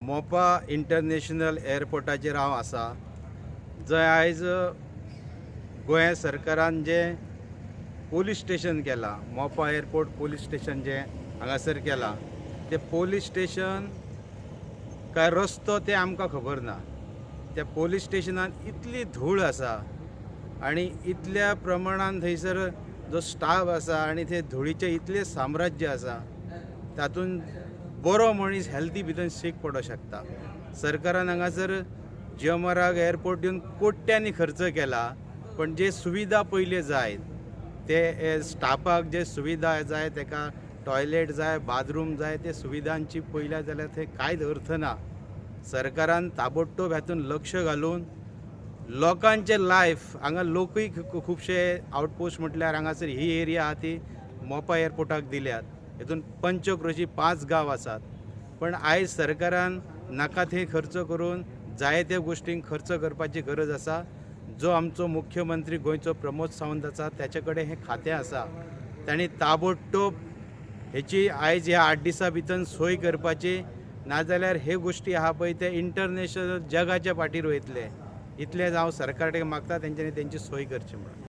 मोपा इंटरनॅशनल एअरपोर्टाचेर हांव आसा, जंय आयज गोंय सरकारान जे पोलीस स्टेशन केलां, मोपा एअरपोर्ट पोलीस स्टेशन जे हांगासर केलां, ते पोलीस स्टेशन काय रस्तो ते आमकां खबर ना. त्या पोलीस स्टेशनान इतली धूळ आसा आणि इतल्या प्रमाणान थंयसर जो स्टाफ आसा आणि ते धुळीचे इतले साम्राज्य आसा, तातूंत बरो मनीस हेल्थी भितर शीक पडो शकता. सरकारान हांगासर जिओमार्ग एअरपोर्ट दिवन कोट्यांनी खर्च केला, पण जे सुविधा पयले जाय ते स्टाफाक जे सुविधा जाय, ताका टॉयलेट जाय, बाथरूम जाय, ते सुविधांची पयल्या जाल्यार थंय कांयच अर्थ ना. सरकारान ताबडतोब हातूंत लक्ष घालून लोकांचे लायफ, हांगा लोकूय खुबशे आउटपोस्ट म्हटल्यार हांगासर ही एरिया आहा ती मोपा एअरपोर्टाक दिल्यात. हितून पंचक्रोशी 5 गांव आसात, पण आयज सरकारान नाका थंय खर्च करून जाय त्या गोश्टींक खर्च करपाची गरज आसा. जो आमचो मुख्यमंत्री गोंयचो प्रमोद सावंत आसा, त्याचे कडेन हें खातें आसा. तांणी ताबडतोब हेची आयज ह्या 8 दिसां भितर सोय करपाची, नाजाल्यार हे गोश्टी आहा पळय ते इंटरनॅशनल जगाच्या फाटीर वयतले. इतलेंच हांव सरकारा कडेन मागता, तेंच्यांनी तेंची सोय करची म्हणून.